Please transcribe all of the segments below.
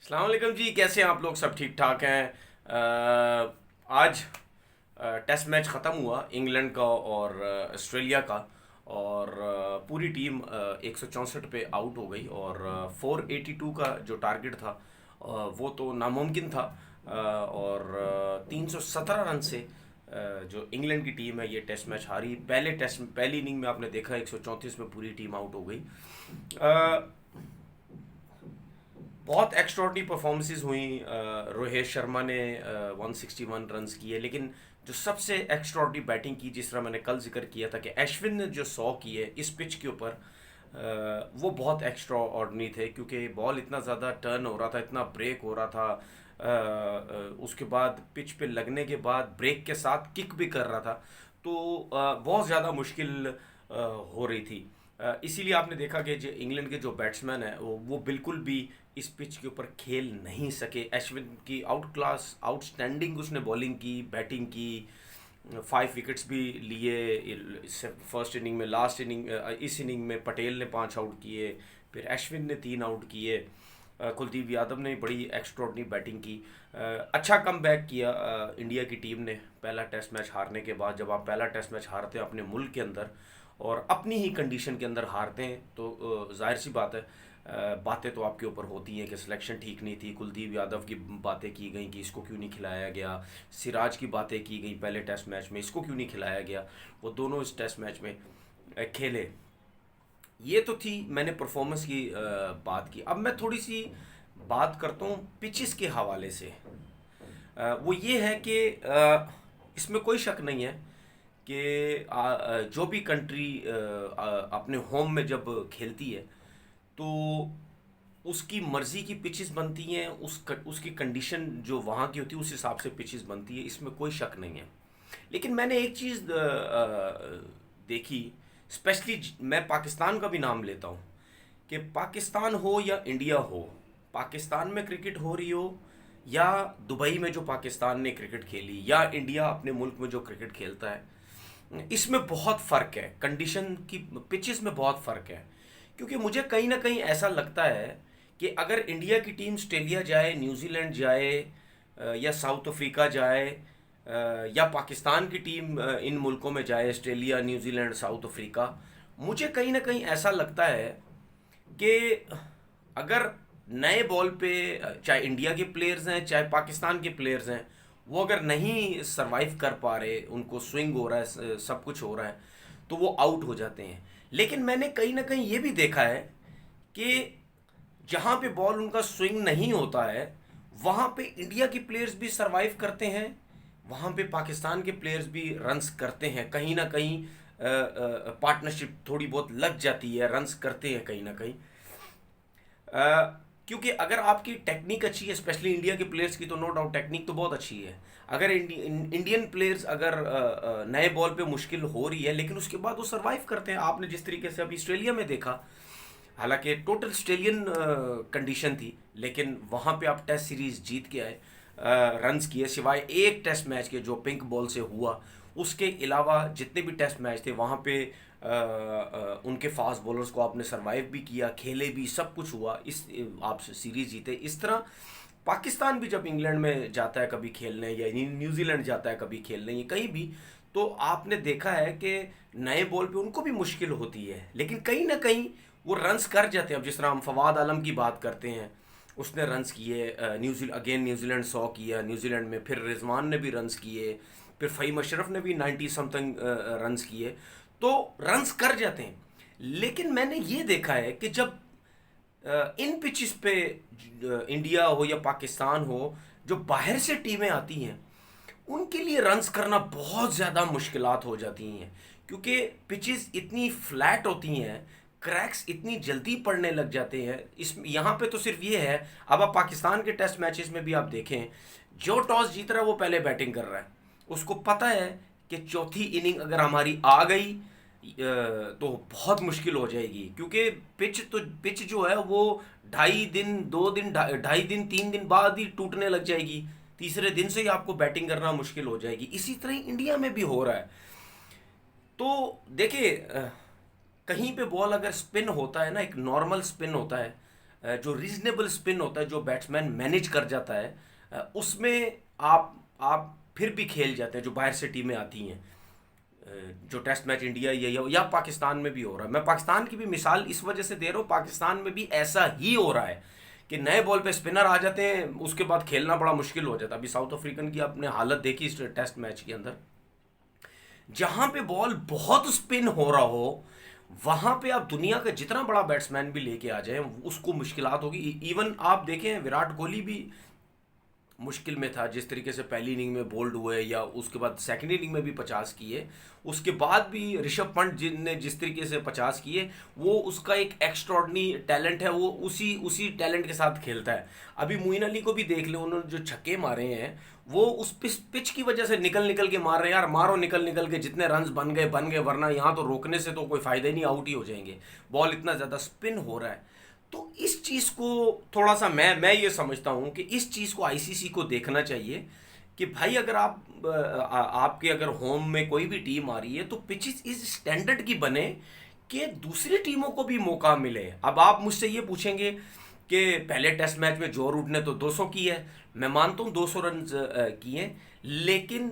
अस्सलाम वालेकुम जी, कैसे हैं आप लोग? सब ठीक ठाक हैं। आज टेस्ट मैच ख़त्म हुआ इंग्लैंड का और ऑस्ट्रेलिया का। और पूरी टीम 164 पे आउट हो गई और 482 का जो टारगेट था वो तो नामुमकिन था। और 317 रन से जो इंग्लैंड की टीम है ये टेस्ट मैच हारी। पहली इनिंग में आपने देखा 134 में पूरी टीम आउट हो गई। बहुत एक्स्ट्रॉर्डनरी परफॉर्मेंसेस हुई। रोहित शर्मा ने 161 रन्स किए, लेकिन जो सबसे एक्स्ट्रॉर्डनरी बैटिंग की, जिस तरह मैंने कल जिक्र किया था कि अश्विन ने जो 100 किए इस पिच के ऊपर, वो बहुत एक्स्ट्रा ऑर्डनरी थे क्योंकि बॉल इतना ज़्यादा टर्न हो रहा था, इतना ब्रेक हो रहा था। उसके बाद पिच पे लगने के बाद ब्रेक के साथ किक भी कर रहा था, तो बहुत ज़्यादा मुश्किल हो रही थी। इसीलिए आपने देखा कि जो इंग्लैंड के जो बैट्समैन हैं वो बिल्कुल भी इस पिच के ऊपर खेल नहीं सके। अश्विन की आउट क्लास आउटस्टैंडिंग उसने बॉलिंग की, बैटिंग की, 5 विकेट्स भी लिए फर्स्ट इनिंग में। लास्ट इनिंग इस इनिंग में पटेल ने 5 आउट किए, फिर अश्विन ने 3 आउट किए। कुलदीप यादव ने बड़ी एक्स्ट्रॉर्डनरी बैटिंग की। अच्छा कम बैक किया इंडिया की टीम ने पहला टेस्ट मैच हारने के बाद। जब आप पहला टेस्ट मैच हारते हैं अपने मुल्क के अंदर और अपनी ही कंडीशन के अंदर हारते हैं तो जाहिर सी बात है, बातें तो आपके ऊपर होती हैं कि सिलेक्शन ठीक नहीं थी। कुलदीप यादव की बातें की गई कि इसको क्यों नहीं खिलाया गया, सिराज की बातें की गई पहले टेस्ट मैच में, इसको क्यों नहीं खिलाया गया। वो दोनों इस टेस्ट मैच में खेले। ये तो थी, मैंने परफॉर्मेंस की बात की। अब मैं थोड़ी सी बात करता हूँ पिचेस के हवाले से। वो ये है कि इसमें कोई शक नहीं है कि जो भी कंट्री अपने होम में जब खेलती है तो उसकी मर्जी की पिचेस बनती हैं, उसकी कंडीशन जो वहाँ की होती है उस हिसाब से पिचेस बनती है, इसमें कोई शक नहीं है। लेकिन मैंने एक चीज़ देखी, स्पेशली मैं पाकिस्तान का भी नाम लेता हूँ कि पाकिस्तान हो या इंडिया हो, पाकिस्तान में क्रिकेट हो रही हो या दुबई में जो पाकिस्तान ने क्रिकेट खेली, या इंडिया अपने मुल्क में जो क्रिकेट खेलता है, इसमें बहुत फ़र्क है। कंडीशन की पिचेस में बहुत फ़र्क है। क्योंकि मुझे कहीं ना कहीं ऐसा लगता है कि अगर इंडिया की टीम ऑस्ट्रेलिया जाए, न्यूजीलैंड जाए, या साउथ अफ्रीका जाए, या पाकिस्तान की टीम इन मुल्कों में जाए, ऑस्ट्रेलिया, न्यूजीलैंड, साउथ अफ्रीका, मुझे कहीं ना कहीं ऐसा लगता है कि अगर नए बॉल पे चाहे इंडिया के प्लेयर्स हैं चाहे पाकिस्तान के प्लेयर्स हैं, वो अगर नहीं सरवाइव कर पा रहे, उनको स्विंग हो रहा है, सब कुछ हो रहा है, तो वो आउट हो जाते हैं। लेकिन मैंने कहीं ना कहीं ये भी देखा है कि जहाँ पे बॉल उनका स्विंग नहीं होता है वहाँ पे इंडिया के प्लेयर्स भी सरवाइव करते हैं, वहाँ पे पाकिस्तान के प्लेयर्स भी रन्स करते हैं। कहीं ना कहीं पार्टनरशिप थोड़ी बहुत लग जाती है, रन्स करते हैं कहीं ना कहीं। क्योंकि अगर आपकी टेक्निक अच्छी है, स्पेशली इंडिया के प्लेयर्स की, तो नो डाउट टेक्निक तो बहुत अच्छी है। अगर इंडियन प्लेयर्स अगर नए बॉल पे मुश्किल हो रही है लेकिन उसके बाद वो सरवाइव करते हैं। आपने जिस तरीके से अभी ऑस्ट्रेलिया में देखा, हालांकि टोटल ऑस्ट्रेलियन कंडीशन थी, लेकिन वहाँ पे आप टेस्ट सीरीज जीत के आए, रन्स किए। सिवाय एक टेस्ट मैच के जो पिंक बॉल से हुआ, उसके अलावा जितने भी टेस्ट मैच थे वहाँ पे उनके फास्ट बॉलर्स को आपने सरवाइव भी किया, खेले भी, सब कुछ हुआ, इस आप सीरीज जीते। इस तरह पाकिस्तान भी जब इंग्लैंड में जाता है कभी खेलने, या न्यूजीलैंड जाता है कभी खेलने, या कहीं भी, तो आपने देखा है कि नए बॉल पे उनको भी मुश्किल होती है, लेकिन कहीं ना कहीं वो रन्स कर जाते हैं। अब जिस तरह हम फवाद आलम की बात करते हैं, उसने रन्स किए, न्यूजीलैंड 100 किया न्यूजीलैंड में, फिर रिजवान ने भी रन्स किए, फिर फ़हीम अशरफ ने भी 90 समथिंग रन्स किए, तो रन्स कर जाते हैं। लेकिन मैंने ये देखा है कि जब इन पिचेस पे इंडिया हो या पाकिस्तान हो, जो बाहर से टीमें आती हैं उनके लिए रन्स करना बहुत ज़्यादा मुश्किलात हो जाती हैं, क्योंकि पिचेस इतनी फ्लैट होती हैं, क्रैक्स इतनी जल्दी पड़ने लग जाते हैं। इस यहाँ पे तो सिर्फ ये है, अब आप पाकिस्तान के टेस्ट मैचेस में भी आप देखें, जो टॉस जीत रहा है वो पहले बैटिंग कर रहा है। उसको पता है कि चौथी इनिंग अगर हमारी आ गई तो बहुत मुश्किल हो जाएगी, क्योंकि पिच जो है वो 2.5 दिन, 2 दिन, 2.5 दिन, 3 दिन बाद ही टूटने लग जाएगी। तीसरे दिन से ही आपको बैटिंग करना मुश्किल हो जाएगी। इसी तरह इंडिया में भी हो रहा है। तो देखिए, कहीं पे बॉल अगर स्पिन होता है ना, एक नॉर्मल स्पिन होता है, जो रीजनेबल स्पिन होता है जो बैट्समैन मैनेज कर जाता है, उसमें आप फिर भी खेल जाते हैं जो बाहर से टीमें आती हैं। जो टेस्ट मैच इंडिया या पाकिस्तान में भी हो रहा है, मैं पाकिस्तान की भी मिसाल इस वजह से दे रहा हूँ, पाकिस्तान में भी ऐसा ही हो रहा है कि नए बॉल पे स्पिनर आ जाते हैं, उसके बाद खेलना बड़ा मुश्किल हो जाता है। अभी साउथ अफ्रीकन की आपने हालत देखी इस टेस्ट मैच के अंदर, जहां पे बॉल बहुत स्पिन हो रहा हो वहां पे आप दुनिया का जितना बड़ा बैट्समैन भी लेके आ जाए उसको मुश्किलात होगी। इवन आप देखें विराट कोहली भी मुश्किल में था, जिस तरीके से पहली इनिंग में बोल्ड हुए या उसके बाद सेकंड इनिंग में भी 50 किए, उसके बाद भी ऋषभ पंत जिनने जिस तरीके से 50 किए, वो उसका एक एक्स्ट्रॉर्डनरी टैलेंट है, वो उसी उसी टैलेंट के साथ खेलता है। अभी मोइन अली को भी देख लो, उन्होंने जो छक्के मारे हैं वो उस पिच की वजह से निकल निकल के मार रहे हैं। यार मारो निकल निकल के, जितने रन्स बन गए, वरना यहाँ तो रोकने से तो कोई फायदा ही नहीं, आउट ही हो जाएंगे, बॉल इतना ज़्यादा स्पिन हो रहा है। तो इस चीज़ को थोड़ा सा मैं ये समझता हूँ कि इस चीज़ को आईसीसी को देखना चाहिए कि भाई अगर आपके अगर होम में कोई भी टीम आ रही है तो पिचेस इस स्टैंडर्ड की बने कि दूसरी टीमों को भी मौका मिले। अब आप मुझसे ये पूछेंगे कि पहले टेस्ट मैच में जो रूट ने तो 200 की है, मैं मानता हूँ 200 रन किए, लेकिन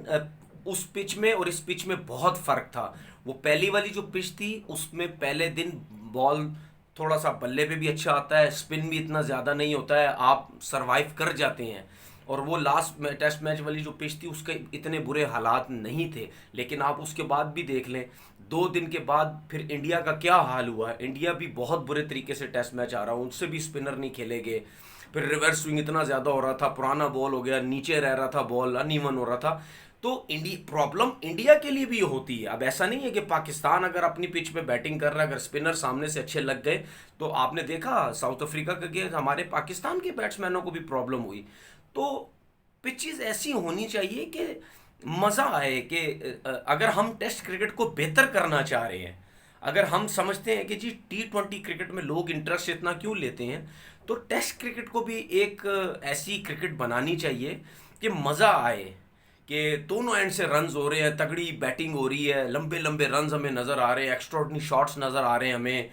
उस पिच में और इस पिच में बहुत फ़र्क था। वो पहली वाली जो पिच थी उसमें पहले दिन बॉल थोड़ा सा बल्ले पे भी अच्छा आता है, स्पिन भी इतना ज़्यादा नहीं होता है, आप सरवाइव कर जाते हैं। और वो लास्ट में टेस्ट मैच वाली जो पिच थी उसके इतने बुरे हालात नहीं थे, लेकिन आप उसके बाद भी देख लें 2 दिन के बाद फिर इंडिया का क्या हाल हुआ है। इंडिया भी बहुत बुरे तरीके से टेस्ट मैच आ रहा हूँ, उनसे भी स्पिनर नहीं खेले गए, फिर रिवर्स स्विंग इतना ज़्यादा हो रहा था, पुराना बॉल हो गया, नीचे रह रहा था बॉल, अनइवन हो रहा था। तो प्रॉब्लम इंडिया के लिए भी होती है। अब ऐसा नहीं है कि पाकिस्तान अगर अपनी पिच पे बैटिंग कर रहा है, अगर स्पिनर सामने से अच्छे लग गए, तो आपने देखा साउथ अफ्रीका का गेम, हमारे पाकिस्तान के बैट्समैनों को भी प्रॉब्लम हुई। तो पिचेस ऐसी होनी चाहिए कि मज़ा आए, कि अगर हम टेस्ट क्रिकेट को बेहतर करना चाह रहे हैं, अगर हम समझते हैं कि जी T20 क्रिकेट में लोग इंटरेस्ट इतना क्यों लेते हैं, तो टेस्ट क्रिकेट को भी एक ऐसी क्रिकेट बनानी चाहिए कि मज़ा आए, कि दोनों एंड से रन्स हो रहे हैं, तगड़ी बैटिंग हो रही है, लंबे लंबे रन्स हमें नज़र आ रहे हैं, एक्स्ट्राऑर्डिनरी शॉट्स नज़र आ रहे हैं हमें,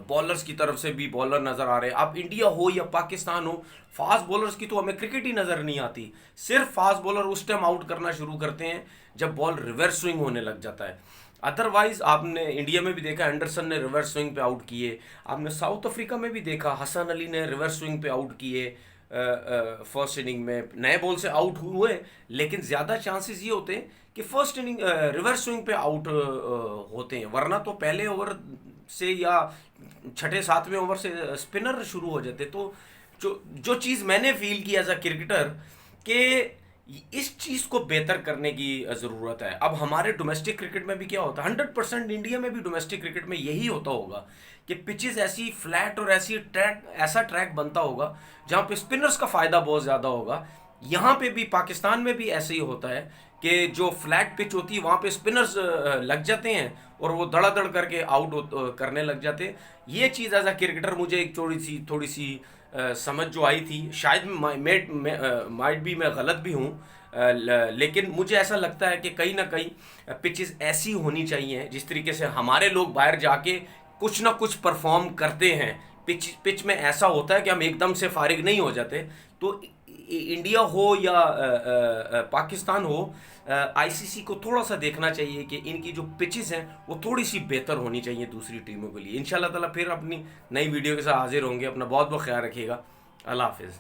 बॉलर्स की तरफ से भी बॉलर नज़र आ रहे हैं। अब इंडिया हो या पाकिस्तान हो, फास्ट बॉलर्स की तो हमें क्रिकेट ही नज़र नहीं आती। सिर्फ फास्ट बॉलर उस टाइम आउट करना शुरू करते हैं जब बॉल रिवर्स स्विंग होने लग जाता है। अदरवाइज आपने इंडिया में भी देखा एंडरसन ने रिवर्स स्विंग पे आउट किए, आपने साउथ अफ्रीका में भी देखा हसन अली ने रिवर्स स्विंग पे आउट किए, फर्स्ट इनिंग में नए बॉल से आउट हुए, लेकिन ज़्यादा चांसेस ये होते हैं कि फर्स्ट इनिंग रिवर्स स्विंग पे आउट होते हैं, वरना तो पहले ओवर से या छठे सातवें ओवर से स्पिनर शुरू हो जाते। तो जो जो चीज़ मैंने फील की एज अ क्रिकेटर कि इस चीज़ को बेहतर करने की ज़रूरत है। अब हमारे डोमेस्टिक क्रिकेट में भी क्या होता है, 100% इंडिया में भी डोमेस्टिक क्रिकेट में यही होता होगा कि पिचेस ऐसी फ्लैट और ऐसा ट्रैक बनता होगा जहाँ पे स्पिनर्स का फ़ायदा बहुत ज़्यादा होगा। यहाँ पे भी पाकिस्तान में भी ऐसे ही होता है कि जो फ्लैट पिच होती है वहाँ पे स्पिनर्स लग जाते हैं और वो धड़ाधड़ करके आउट करने लग जाते हैं। ये चीज़ एज अ क्रिकेटर मुझे एक थोड़ी सी समझ जो आई थी, शायद माइट भी मैं गलत भी हूँ, लेकिन मुझे ऐसा लगता है कि कहीं ना कहीं पिचेस ऐसी होनी चाहिए जिस तरीके से हमारे लोग बाहर जाके कुछ ना कुछ परफॉर्म करते हैं। पिच में ऐसा होता है कि हम एकदम से फारिग नहीं हो जाते। तो इंडिया हो या पाकिस्तान हो, आईसीसी को थोड़ा सा देखना चाहिए कि इनकी जो पिचेस हैं वो थोड़ी सी बेहतर होनी चाहिए दूसरी टीमों के लिए। इंशाल्लाह ताला फिर अपनी नई वीडियो के साथ हाजिर होंगे। अपना बहुत बहुत ख्याल रखिएगा। अल्लाह हाफिज़।